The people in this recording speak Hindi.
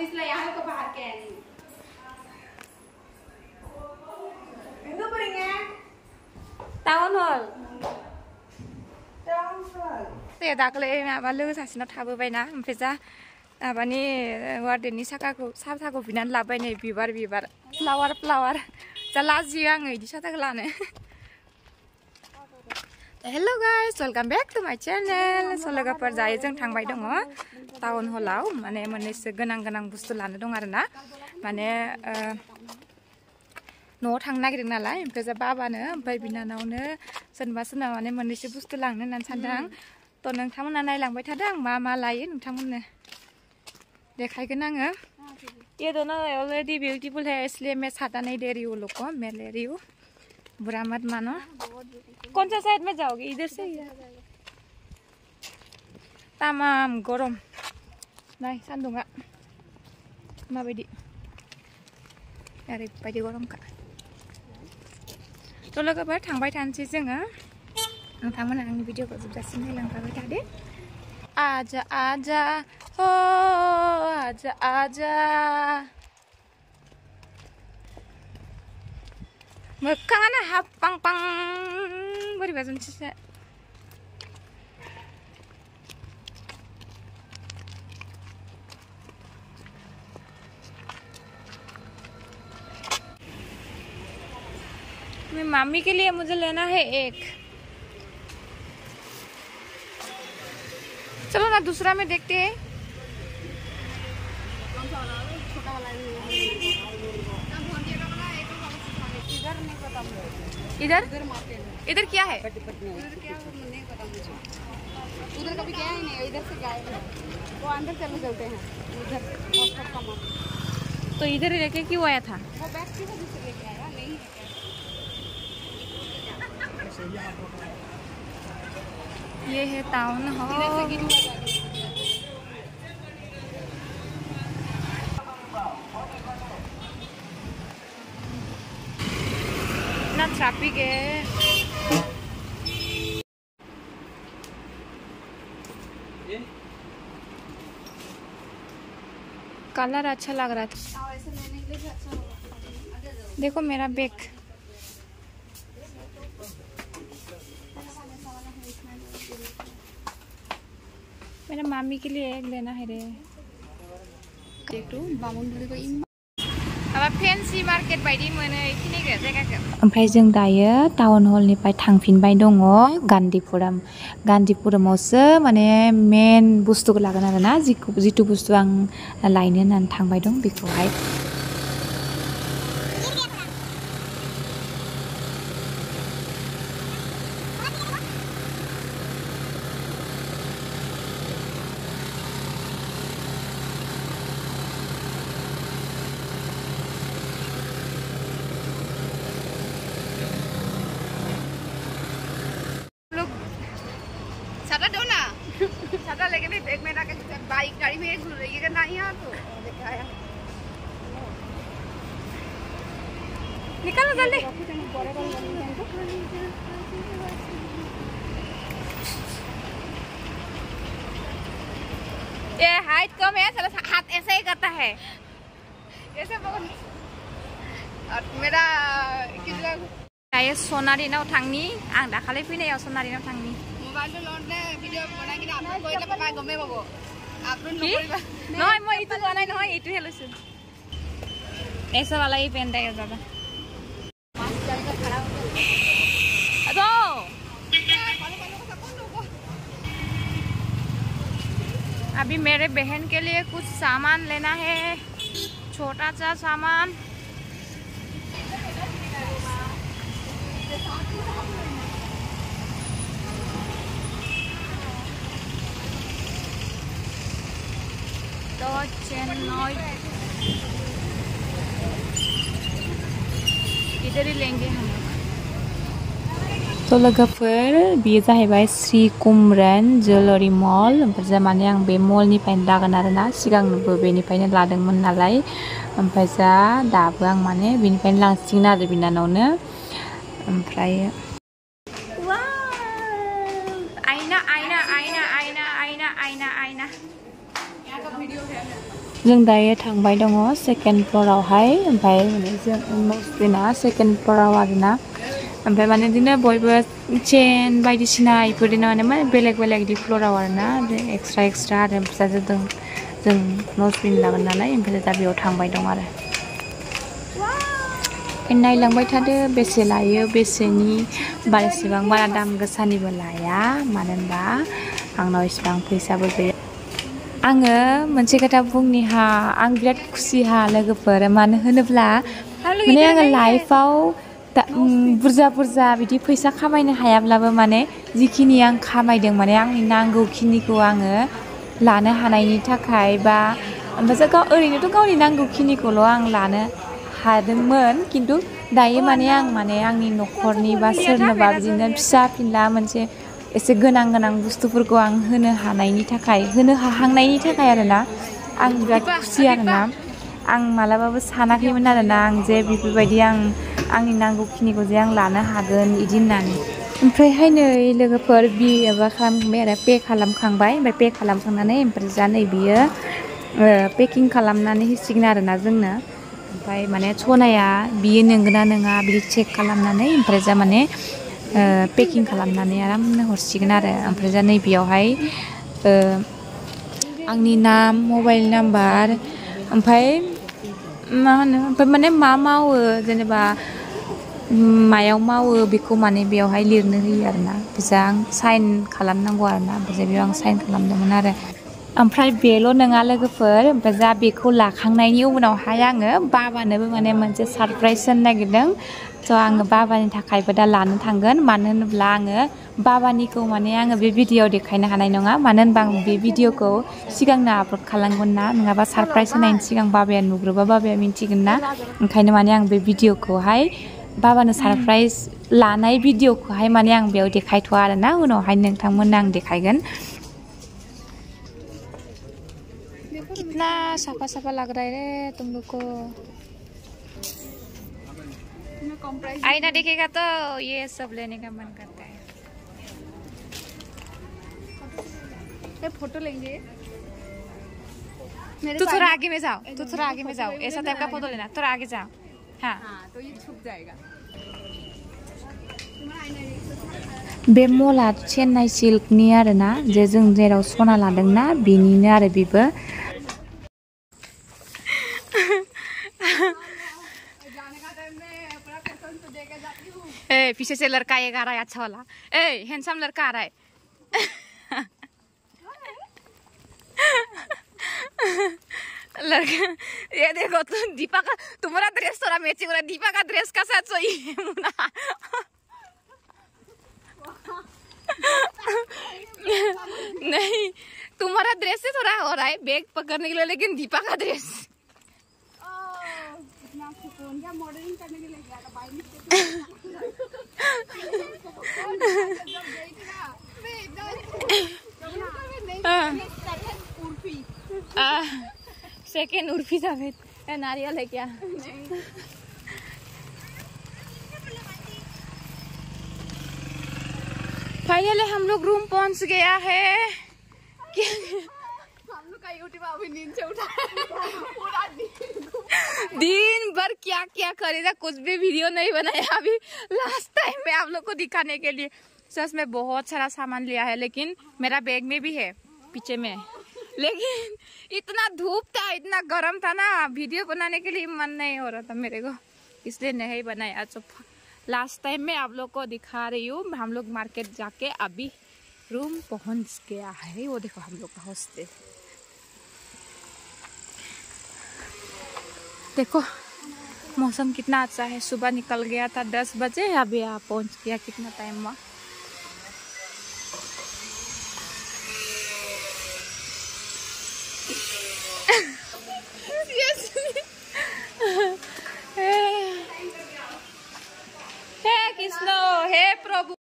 तो इसलिए यहाँ को बाहर के आए टाउन हॉल ते दाखले माबा लोगो सासेनाव थाबोबायना ओमफ्राय जा माबानि वार्डेननि साथाखौ बिनानै लाबाय नै बिबार फ्लावार जा लाजियो आङो इदि साथाखौ लानो hello guys welcome back to my channel लोगोफोर जायो जों थांबाय दङ टाउन हलाव माने मोननैसो गोनां बुस्थु लानो दं आरोना माने न'आव थांनो नागिरदों नालाय ओमफ्राय जा बाबानो ओमफ्राय बिनानावनो सोरबा माने मोननैसो बुस्थु लांनो होननानै सानदों आं थ' नोंथांमोना नायलांबाय थादों आं मा लायो नोंथांमोननो देखायगोन आङो ये दोनों ऑलरेडी ब्यूटीफुल है इसलिए मैं छाता नहीं दे रही हूँ लोग को मैं ले रही हूँ बुरा मत मानो कौन सा साइड में जाओगे इधर से तमाम गरम नाय सान्दुंगा माबायदि ओरैबायदि गरमखा थ' लोगोफोर थांबाय थानोसै जोङो नोंथांमोना आंनि भिडिअखौ जोबजासिम नायलांबाय थादो आजा आजा हो आजा आजा मोखाङानो हापां पां बोरैबा जोंसो मैं मामी के लिए मुझे लेना है एक चलो ना दूसरा में देखते हैं इधर क्या है उधर कभी गया ही नहीं इधर से गए वो अंदर चलते हैं उधर तो इधर लेके क्यों आया था वो बैग की वजह से लेके आया नहीं ये है टाउन हॉल ना ट्रैफिक है कलर अच्छा लग रहा था देखो मेरा बैग मेरा मामी के लिए एक लेना है रे अब फेंसी मार्केट बायदि मोनो इखिनिखौ जायगाखौ ओमफ्राय जों दायो टाउन हलनिफ्राय थांफिनबाय दङ गान्धीपुरमावसो माने मेन बुस्थुखौ लागोन आरोना जिथु बुस्थु आं लायनो होननानै थांबाय दं बेखौहाय छाता लेके भी बैग में रखे बाइक गाड़ी में घूम रही है ना यहाँ तो दिखाया निकालो जल्दी ये हाइट कम है साला हाथ ऐसे ही करता है ऐसे बहुत और मेरा कितना ये सोनारिनाव थांनि आं दाखालि फैनायाव सोनारिनाव थांनि मोबाइल लौटने वीडियो बना के आपको कोई लगा पाए गमे बाबू आपन नय মই इतु बनाই নহয় इतु हेलुसु ऐसा वाला ही पहनता है ज्यादा तो अभी मेरे बहन के लिए कुछ सामान लेना है छोटा सा सामान तो चेन्नई इधर ही लेंगे हम तो लोगोफोर बेयो जाहैबाय श्री कुमरन ज्वेलरी मल ओमफ्राय माने आं बे मलनिफ्रायनो लागोन आरोना सिगांबो बेनिफ्रायनो लादोंमोन नालाय ओमफ्राय जा दाबो आं माने बेनिफ्रायनो लांसिगोन आरो बिनानावनो ओमफ्राय आईना आईना आईना आईना आईना आईना आईना यहाँ का वीडियो है जों दायो थांबाय दङ सेकेन्ड फ्ल'रावहाय ओमफ्राय माने जों न'स्पिना सेकेन्ड फ्ल'राव आरोना ओमफ्राय माने बिदिनो बयबो चेन बायदिसिना इफोरदिनो माने बेलेग बेलेग बिदि फ्ल'राव आरोना एक्सट्रा आरो ओमफ्राय जों न'स्पिन लागोन नालाय ओमफ्राय दा बेयाव थांबाय दं आरो नायलांबाय थादो बेसे लायो बेसेनि बारा इसेबां बारा दाम गोसानिबो लाया मानो होनबा आंनाव इसेबां फैसाबो गैया आङो मोनसे खोथा बुंनि हा आं बिराद खुसि हा लोगोफोर मानो होनोब्ला माने आङो लाइफआव बुरजा बिदि फैसा खामायनो हायाब्लाबो माने जिखिनि आं खामायदों माने आंनि नांगौखिनिखौ आङो लानो हानायनि थाखाय बा ओमफ्राय ओरैनोथ' गावनि नांगौखिनिखौल' आं लानो हादोंमोन खिन्थु दायो माने आं आंनि न'खरनि बा सोरनोबा बिदिनो फिसा फिनला मोनसे एसे गोनां बुस्थुफोरखौ आं होनो हानायनि थाखाय होनो हाहांनायनि थाखाय आरोना आं बिराद खुसि आरोना आं मालाबाबो सानाखैमोन आरोना आं जे बेफोरबायदि आंनि नांगौखिनिखौ जे आं लानो हागोन बिदि होननानै ओमफ्रायहाय नै लोगोफोर माबा खालामखांबाय आरो पे खालामखांबाय ओमफ्राय पे खालामखांनानै ओमफ्राय जा नै बियो पेकिं खालामनानै होसिगोन आरोना जोंनो ओमफ्राय माने सनाया बियो नंगौना नङा बिदि चेक खालामनानै ओमफ्राय जा माने पेकिं खालामनानै आरामनो हरसिगोन आरो ओमफ्राय जा नैबेयावहाय आंनि नाम मबाइल नाम्बार ओमफ्राय मा होनो ओमफ्राय माने मा मावो जेनेबा मायाव मावो बेखौ माने बेयावहाय लिरनो होयो आरोना ओमफ्राय आं साइन खालामनांगौ आरोना ओमफ्राय बेयाव आं साइन खालामदोंमोन आरो ओमफ्राय बेल' नङा लोगोफोर ओमफ्राय जा बेखौ लाखांनायनि उनावहाय आङो बाबानोबो माने मोनसे सारप्राइज होनो नागिरदों स' आङो बाबानि थाखायबो दा लानो थांगोन मानो होनोब्ला आङो बाबानिखौ माने आङो बे भिडिअ'आव देखायनो हानाय नङा मानो होनबा आं बे भिडिअ'खौ सिगांनो आपल'ड खालामगोन ना नङाबा सारप्राइज होनायनि सिगां बाबाया नुग्रोबा बाबाया मिन्थिगोन ना ओंखायनो माने आं बे भिडिअ'खौहाय बाबानो सारप्राइज लानाय भिडिअ'खौहाय माने आं बेयाव देखायथ'वा आरोना उनावहाय नोंथांमोननो आं देखायगोन कितना साफा लग रहा है रे तुम लोग को आईना देखेगा तो ये सब लेने का मन करता है फोटो लेंगे तू थोड़ा आगे में जाओ ऐसा टाइप का फोटो लेना थोड़ा आगे जाओ हाँ तो ये छुप जाएगा बे मला चेन्नाइ सिल्कनि आरोना जे जों जेराव सना लादोंना बेनिनो आरो बेबो ए पीछे से लड़का एक आ रहा है अच्छा वाला ए हैंडसम लड़का आ रहा है लड़का ये देखो तुम दीपा का तुम्हारा ड्रेस थोड़ा मैचिंग हो रहा है दीपा का ड्रेस का साथ सोई मुना नहीं तुम्हारा ड्रेस से थोड़ा हो रहा है बैग पकड़ने के लिए लेकिन दीपा का ड्रेस मॉडलिंग करने के लिए गया था by mistake second Urfi Javed नारियल है क्या फाइनली हम लोग रूम पहुंच गया है हम लोग का यूट्यूब अभी नींद से उठा पूरा दिन भर क्या क्या करेगा कुछ भी वीडियो नहीं बनाया अभी लास्ट टाइम में आप लोग को दिखाने के लिए सच में बहुत सारा सामान लिया है लेकिन मेरा बैग में भी है पीछे में लेकिन इतना धूप था इतना गर्म था ना वीडियो बनाने के लिए मन नहीं हो रहा था मेरे को इसलिए नहीं बनाया तो लास्ट टाइम में आप लोग को दिखा रही हूँ हम लोग मार्केट जाके अभी रूम पहुंच गया है वो देखो हम लोग का हॉस्टल देखो मौसम कितना अच्छा है सुबह निकल गया था 10 बजे अभी यहाँ पहुंच गया कितना टाइम हुआ हे कृष्ण हे प्रभु